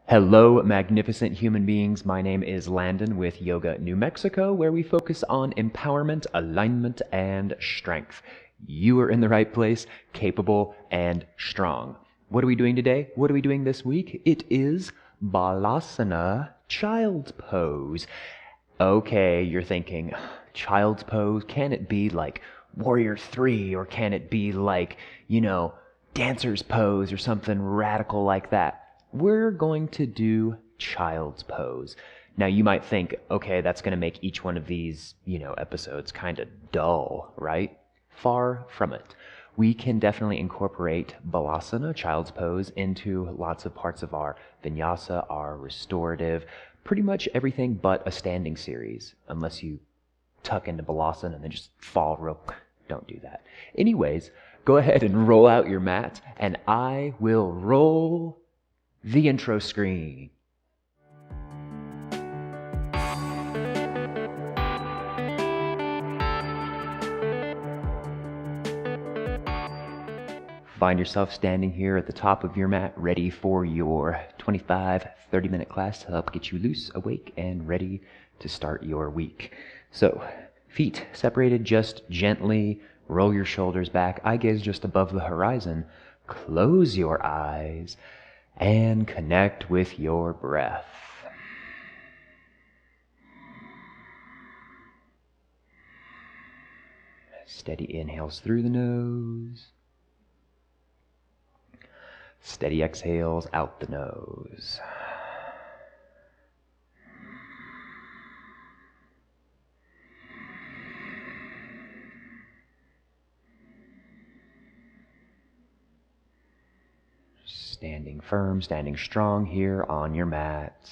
Hello, magnificent human beings. My name is Landon with Yoga New Mexico, where we focus on empowerment, alignment, and strength. You are in the right place, capable and strong. What are we doing today? What are we doing this week? It is Balasana, child's pose. Okay, you're thinking, child's pose? Can it be like Warrior 3, or can it be like, dancer's pose or something radical like that? We're going to do child's pose. Now you might think, okay, that's going to make each one of these, episodes kind of dull, right? Far from it. We can definitely incorporate Balasana, child's pose, into lots of parts of our vinyasa, our restorative, pretty much everything but a standing series, unless you tuck into Balasana and then just fall real. Don't do that. Anyways, go ahead and roll out your mat, and I will roll the intro screen. Find yourself standing here at the top of your mat, ready for your 25-30-minute class to help get you loose, awake, and ready to start your week. So, feet separated just gently, roll your shoulders back, eye gaze just above the horizon, close your eyes, and connect with your breath. Steady inhales through the nose. Steady exhales out the nose. Standing firm, standing strong here on your mat.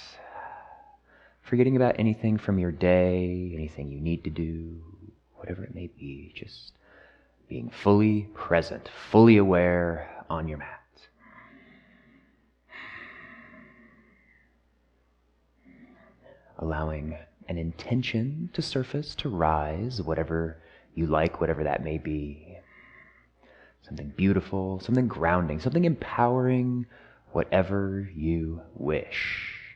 Forgetting about anything from your day, anything you need to do, whatever it may be, just being fully present, fully aware on your mat. Allowing an intention to surface, to rise, whatever you like, whatever that may be. Something beautiful, something grounding, something empowering, whatever you wish.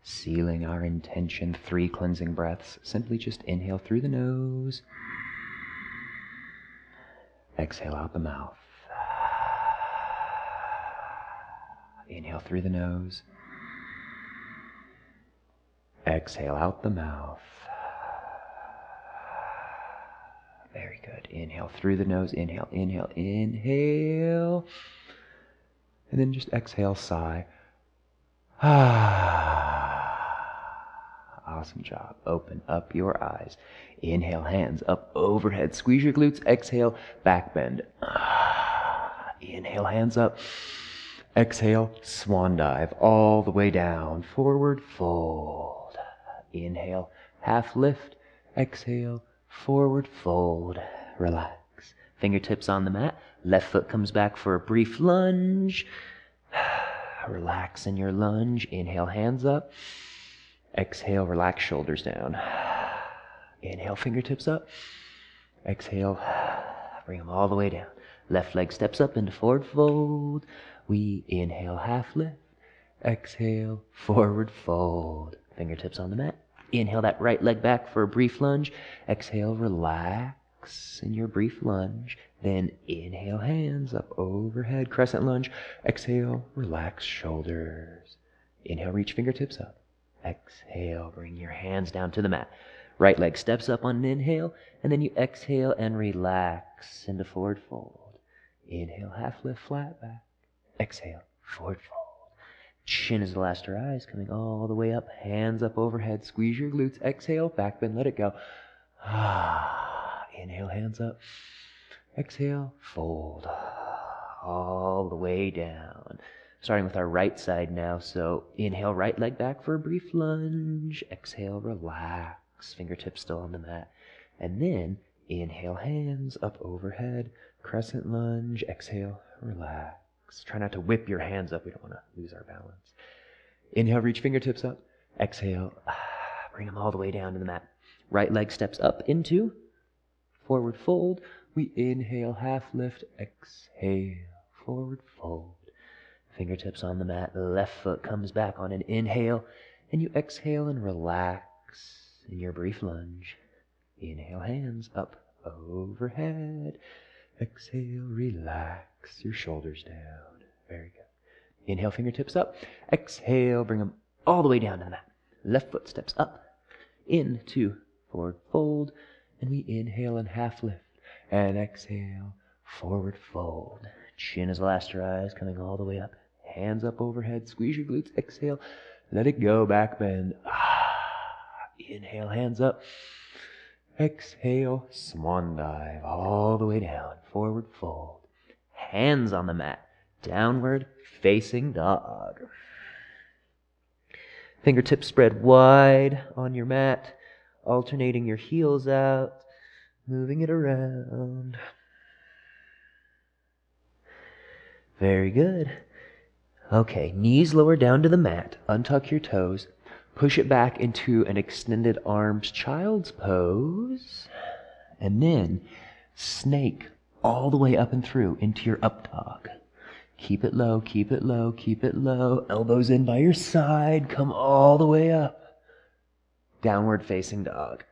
Sealing our intention, 3 cleansing breaths. Simply just inhale through the nose. Exhale out the mouth. Inhale through the nose. Exhale out the mouth. Very good. Inhale through the nose. Inhale, inhale, inhale. And then just exhale, sigh. Awesome job. Open up your eyes. Inhale, hands up overhead. Squeeze your glutes. Exhale, back bend. Inhale, hands up. Exhale, swan dive all the way down. Forward fold. Inhale, half lift. Exhale, forward fold. Relax. Fingertips on the mat. Left foot comes back for a brief lunge. Relax in your lunge. Inhale, hands up. Exhale, relax, shoulders down. Inhale, fingertips up. Exhale, bring them all the way down. Left leg steps up into forward fold. We inhale, half lift. Exhale, forward fold. Fingertips on the mat. Inhale that right leg back for a brief lunge. Exhale, relax in your brief lunge. Then inhale, hands up overhead, crescent lunge. Exhale, relax shoulders. Inhale, reach fingertips up. Exhale, bring your hands down to the mat. Right leg steps up on an inhale, and then you exhale and relax into forward fold. Inhale, half lift, flat back. Exhale, forward fold. Chin is the last to rise, coming all the way up. Hands up overhead, squeeze your glutes. Exhale, back bend, let it go. Inhale, hands up. Exhale, fold all the way down. Starting with our right side now, so inhale, right leg back for a brief lunge. Exhale, relax, fingertips still on the mat. And then inhale, hands up overhead, crescent lunge. Exhale, relax. Try not to whip your hands up. We don't want to lose our balance. Inhale, reach fingertips up. Exhale, bring them all the way down to the mat. Right leg steps up into forward fold. We inhale, half lift, exhale, forward fold. Fingertips on the mat, left foot comes back on an inhale, and you exhale and relax in your brief lunge. Inhale, hands up overhead. Exhale, relax your shoulders down. Very good. Inhale, fingertips up. Exhale, bring them all the way down to the mat. Left foot steps up into forward fold, and we inhale and half lift, and exhale, forward fold. Chin is elasterized, coming all the way up. Hands up overhead, squeeze your glutes, exhale, let it go, back bend. Inhale, hands up. Exhale, swan dive, all the way down, forward fold. Hands on the mat, downward facing dog. Fingertips spread wide on your mat, alternating your heels out, moving it around. Very good. Okay, knees lower down to the mat, untuck your toes, push it back into an extended arms child's pose, and then snake all the way up and through into your up dog. Keep it low, keep it low, keep it low. Elbows in by your side, come all the way up. Downward facing dog.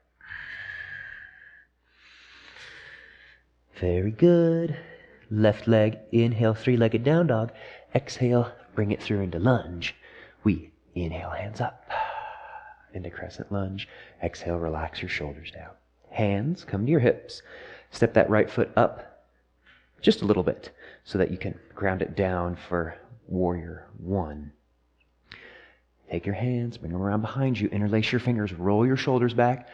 Very good. Left leg, inhale, three-legged down dog. Exhale, bring it through into lunge. We inhale, hands up into crescent lunge. Exhale, relax your shoulders down. Hands come to your hips. Step that right foot up just a little bit so that you can ground it down for warrior one. Take your hands, bring them around behind you, interlace your fingers, roll your shoulders back.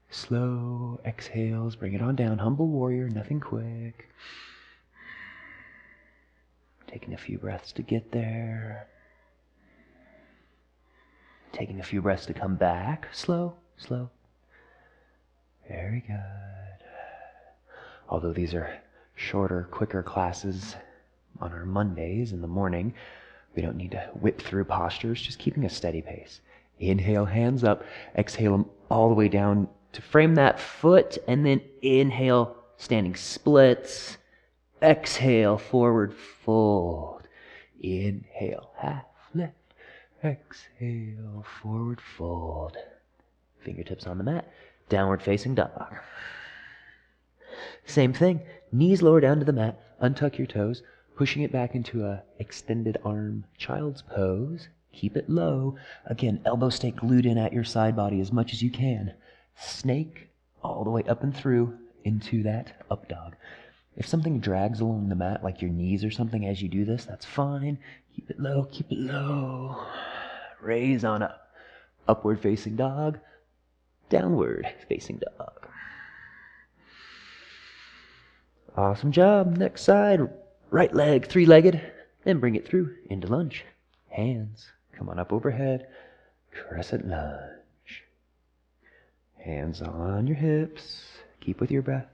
Slow exhales, bring it on down. Humble warrior, nothing quick. Taking a few breaths to get there. Taking a few breaths to come back. Slow, slow. Very good. Although these are shorter, quicker classes on our Mondays in the morning, we don't need to whip through postures, just keeping a steady pace. Inhale, hands up. Exhale them all the way down to frame that foot, and then inhale, standing splits. Exhale, forward fold. Inhale, half lift. Exhale, forward fold. Fingertips on the mat. Downward facing dog. Same thing. Knees lower down to the mat. Untuck your toes. Pushing it back into a extended arm child's pose. Keep it low. Again, elbows stay glued in at your side body as much as you can. Snake all the way up and through into that up dog. If something drags along the mat, like your knees or something as you do this, that's fine. Keep it low, keep it low. Raise on up. Upward facing dog. Downward facing dog. Awesome job. Next side. Right leg, three-legged. Then bring it through into lunge. Hands come on up overhead. Crescent lunge. Hands on your hips. Keep with your breath.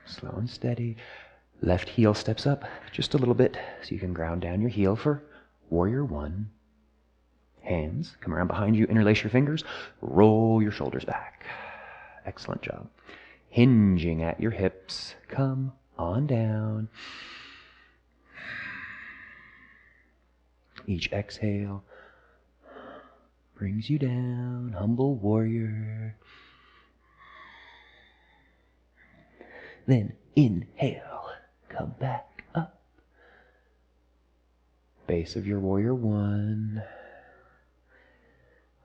Slow and steady. Left heel steps up just a little bit so you can ground down your heel for warrior one. Hands come around behind you, interlace your fingers, roll your shoulders back. Excellent job. Hinging at your hips, come on down. Each exhale brings you down, humble warrior. Then inhale, come back up. Base of your warrior one.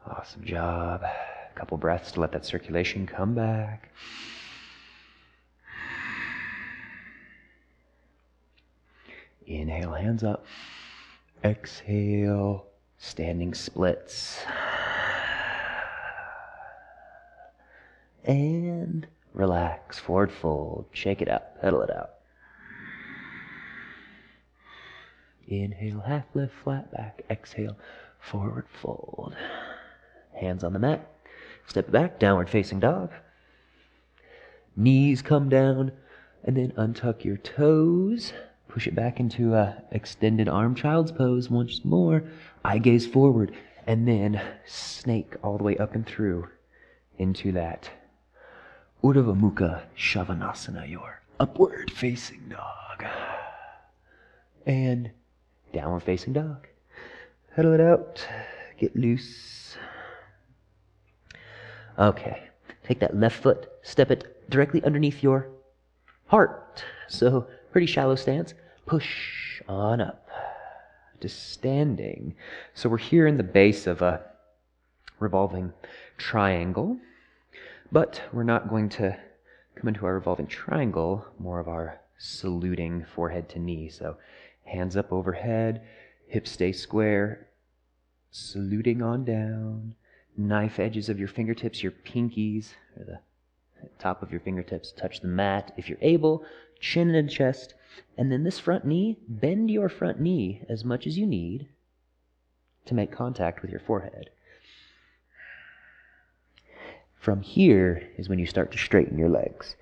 Awesome job. A couple breaths to let that circulation come back. Inhale, hands up. Exhale, standing splits. And relax, forward fold. Shake it out, pedal it out. Inhale, half lift, flat back. Exhale, forward fold. Hands on the mat. Step back, downward facing dog. Knees come down, and then untuck your toes. Push it back into a extended arm child's pose once more. Eye gaze forward, and then snake all the way up and through into that Urdhva Mukha Svanasana, your upward facing dog. And downward facing dog. Pedal it out, get loose. Okay, take that left foot, step it directly underneath your heart. So, pretty shallow stance. Push on up to standing. So we're here in the base of a revolving triangle, but we're not going to come into our revolving triangle, more of our saluting forehead to knee. So hands up overhead, hips stay square, saluting on down, knife edges of your fingertips, your pinkies, or the top of your fingertips, touch the mat if you're able, chin and chest, and then this front knee, bend your front knee as much as you need to make contact with your forehead. From here is when you start to straighten your legs.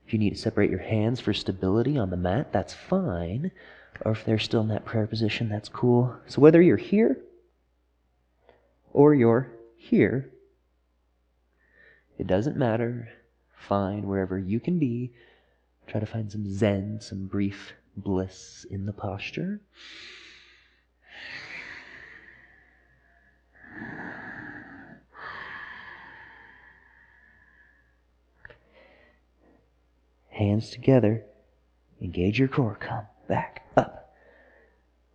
If you need to separate your hands for stability on the mat, that's fine. Or if they're still in that prayer position, that's cool. So whether you're here or you're here, it doesn't matter. Find wherever you can be. Try to find some zen, some brief bliss in the posture. Hands together. Engage your core. Come back up.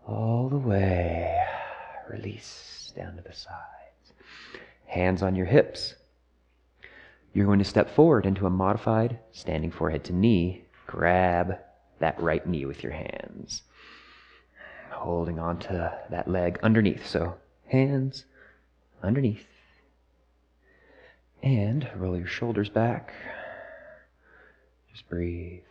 All the way. Release down to the sides. Hands on your hips. You're going to step forward into a modified standing forehead to knee. Grab that right knee with your hands. Holding on to that leg underneath. So hands underneath. And roll your shoulders back. Just breathe.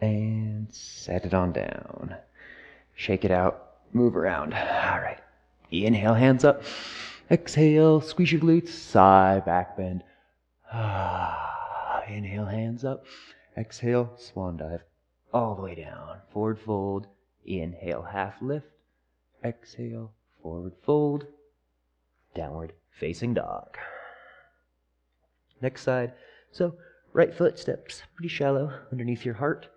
And set it on down. Shake it out. Move around. All right. Inhale, hands up. Exhale, squeeze your glutes. Sigh, back bend. Inhale, hands up. Exhale, swan dive. All the way down. Forward fold. Inhale, half lift. Exhale, forward fold. Downward facing dog. Next side. So, right foot steps pretty shallow underneath your heart.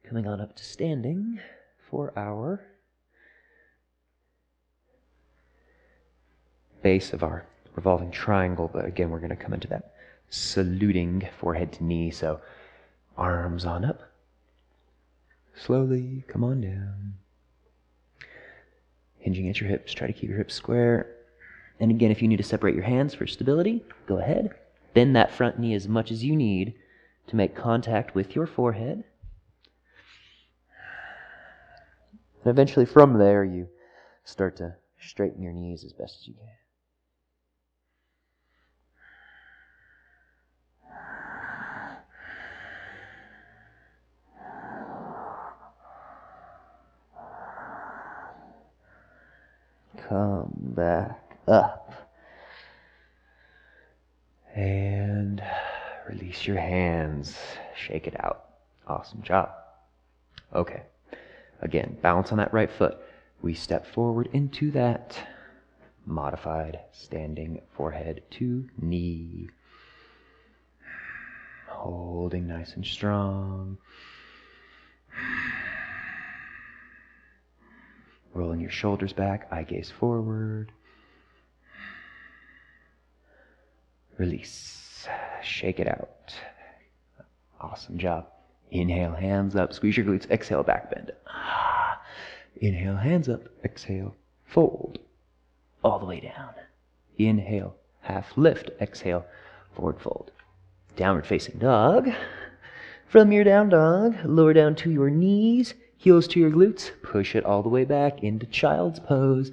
Coming on up to standing for our base of our revolving triangle. But again, we're going to come into that saluting forehead to knee. So, arms on up. Slowly come on down. Hinging at your hips. Try to keep your hips square. And again, if you need to separate your hands for stability, go ahead. Bend that front knee as much as you need to make contact with your forehead. And eventually from there, you start to straighten your knees as best as you can. Come back up. And release your hands. Shake it out. Awesome job. Okay. Again, balance on that right foot. We step forward into that modified standing forehead to knee. Holding nice and strong. Rolling your shoulders back, eye gaze forward. Release. Shake it out. Awesome job. Inhale, hands up. Squeeze your glutes. Exhale, back bend. Inhale, hands up. Exhale, fold. All the way down. Inhale, half lift. Exhale, forward fold. Downward facing dog. From your down dog, lower down to your knees. Heels to your glutes. Push it all the way back into child's pose.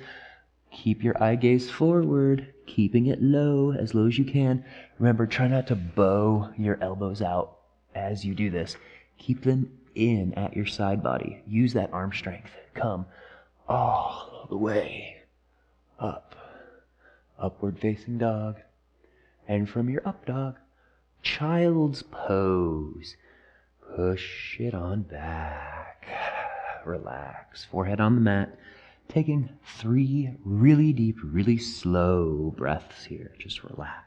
Keep your eye gaze forward, keeping it low as you can. Remember, try not to bow your elbows out as you do this. Keep them in at your side body. Use that arm strength. Come all the way up. Upward facing dog. And from your up dog, child's pose. Push it on back. Relax. Forehead on the mat. Taking 3 really deep, really slow breaths here. Just relax.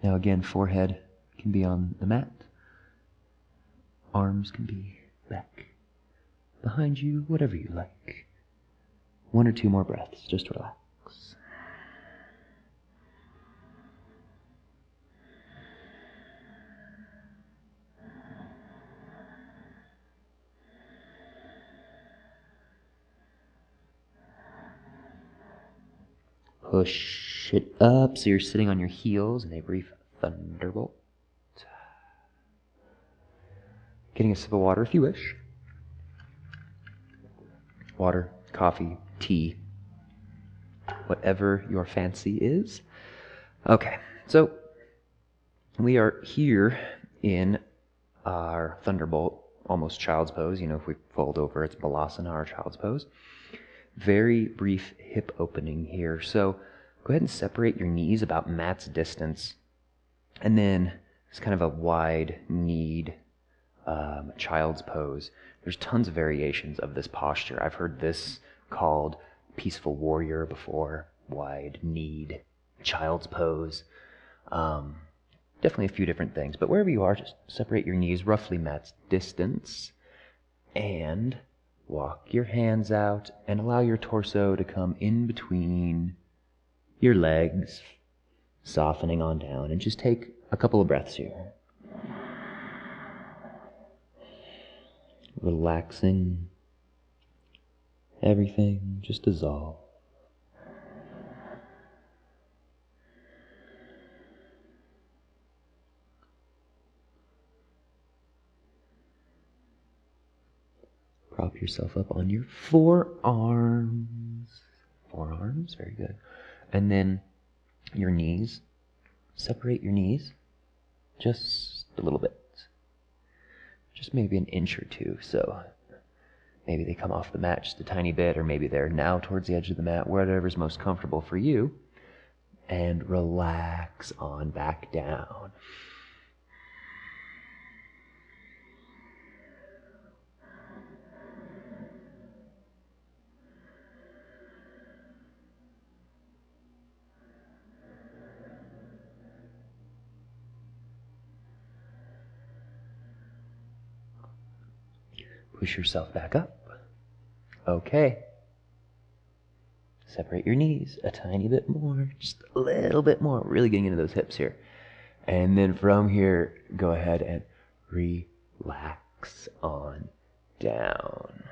Now again, forehead can be on the mat. Arms can be back, behind you, whatever you like. 1 or 2 more breaths, just relax. Push it up so you're sitting on your heels in a brief thunderbolt. Getting a sip of water if you wish. Water, coffee, tea, whatever your fancy is. Okay, so we are here in our thunderbolt, almost child's pose. You know, if we fold over, it's Balasana, our child's pose. Very brief hip opening here. So go ahead and separate your knees about mat's distance. And then it's kind of a wide-kneed child's pose. There's tons of variations of this posture. I've heard this called peaceful warrior before, wide-kneed child's pose. Definitely a few different things. But wherever you are, just separate your knees roughly mat's distance. And walk your hands out and allow your torso to come in between your legs, softening on down. And just take a couple of breaths here. Relaxing. Everything just dissolve. Prop yourself up on your forearms. Forearms, very good. And then your knees. Separate your knees just a little bit. Just maybe an inch or 2. So maybe they come off the mat just a tiny bit, or maybe they're now towards the edge of the mat, whatever's most comfortable for you. And relax on back down. Push yourself back up. Okay. Separate your knees a tiny bit more, just a little bit more, really getting into those hips here. And then from here, go ahead and relax on down.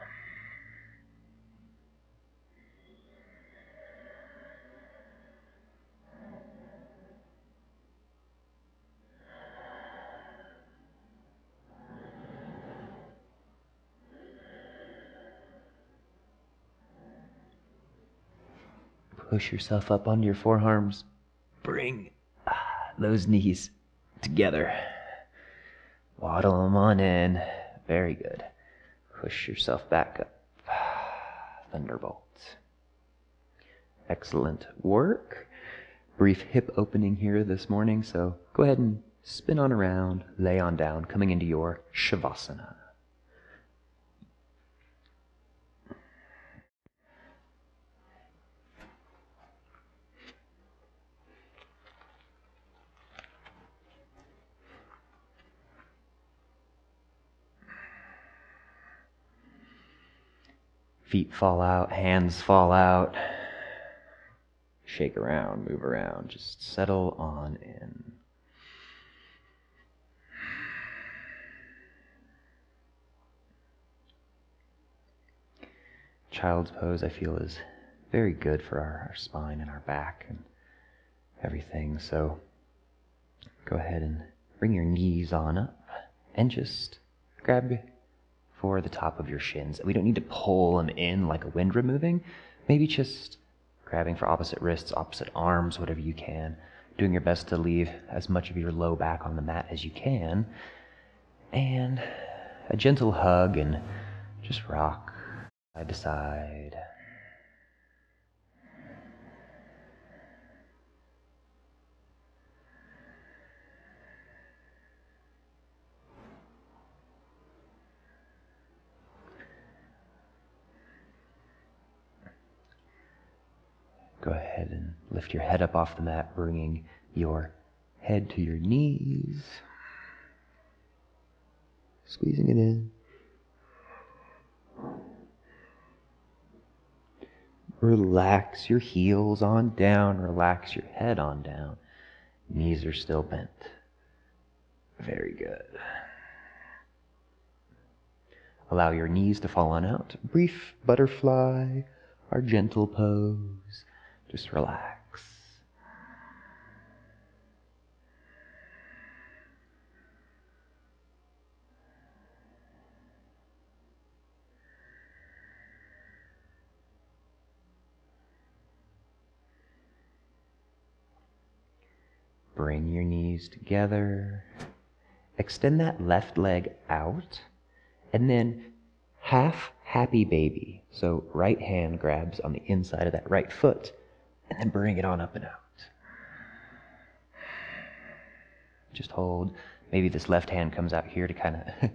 Push yourself up onto your forearms. Bring those knees together. Waddle them on in. Very good. Push yourself back up. Thunderbolt. Excellent work. Brief hip opening here this morning, so go ahead and spin on around, lay on down, coming into your Shavasana. Feet fall out, hands fall out. Shake around, move around, just settle on in. Child's pose, I feel, is very good for our spine and our back and everything. So go ahead and bring your knees on up and just grab for the top of your shins. We don't need to pull them in like a wind removing. Maybe just grabbing for opposite wrists, opposite arms, whatever you can. Doing your best to leave as much of your low back on the mat as you can. And a gentle hug and just rock side to side. Go ahead and lift your head up off the mat, bringing your head to your knees. Squeezing it in. Relax your heels on down. Relax your head on down. Knees are still bent. Very good. Allow your knees to fall on out. Brief butterfly, our gentle pose. Just relax. Bring your knees together. Extend that left leg out. And then half happy baby. So right hand grabs on the inside of that right foot. And then bring it on up and out. Just hold. Maybe this left hand comes out here to kind of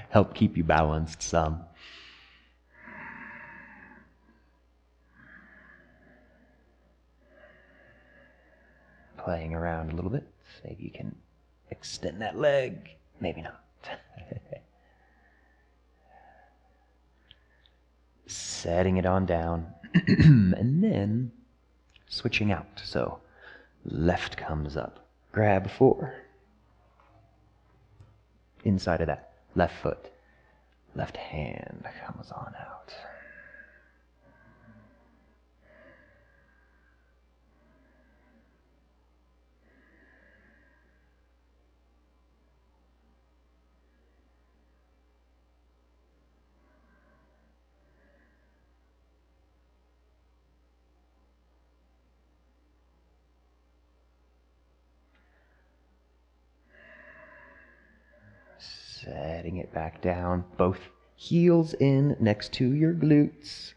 help keep you balanced some. Playing around a little bit. Maybe you can extend that leg. Maybe not. Setting it on down. And then switching out. So left comes up. Grab 4. Inside of that left foot. Left hand comes on out. Setting it back down. Both heels in next to your glutes.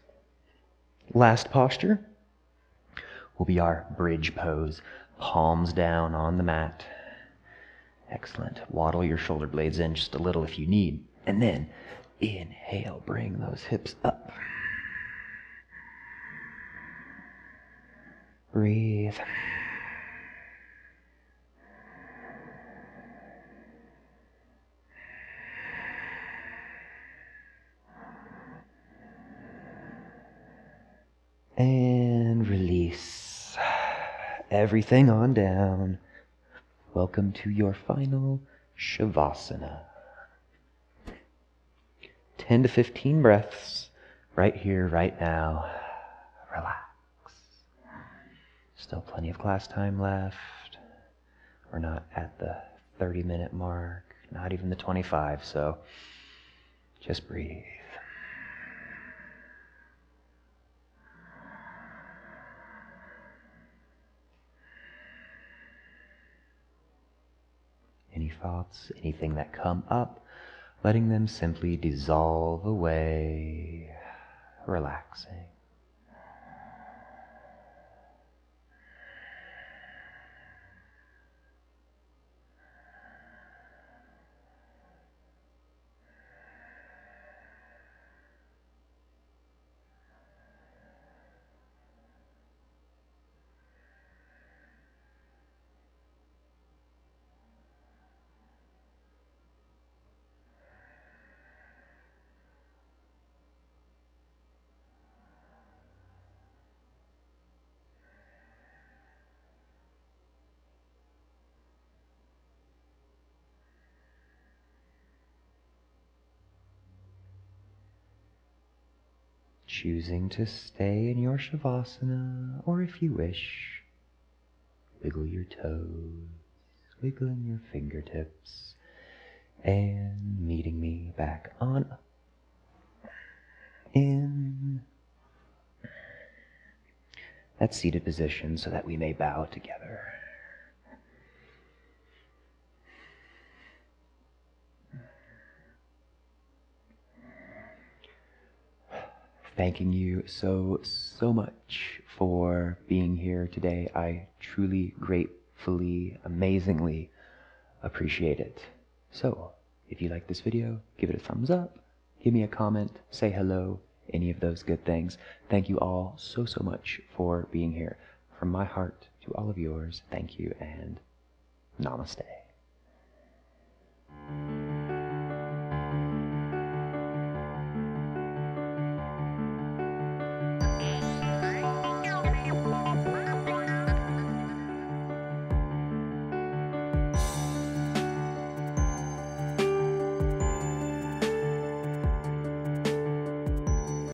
Last posture will be our bridge pose. Palms down on the mat. Excellent. Waddle your shoulder blades in just a little if you need. And then inhale, bring those hips up. Breathe. And release everything on down. Welcome to your final Shavasana. 10 to 15 breaths right here, right now. Relax. Still plenty of class time left. We're not at the 30-minute mark, not even the 25, so just breathe. Any thoughts, anything that come up, letting them simply dissolve away, relaxing. Choosing to stay in your Shavasana, or if you wish, wiggle your toes, wiggling your fingertips, and meeting me back on in that seated position so that we may bow together. thanking you so much for being here today. I truly, gratefully, amazingly appreciate it. So, if you like this video, give it a thumbs up, give me a comment, say hello, any of those good things. Thank you all so much for being here. From my heart to all of yours, thank you and namaste.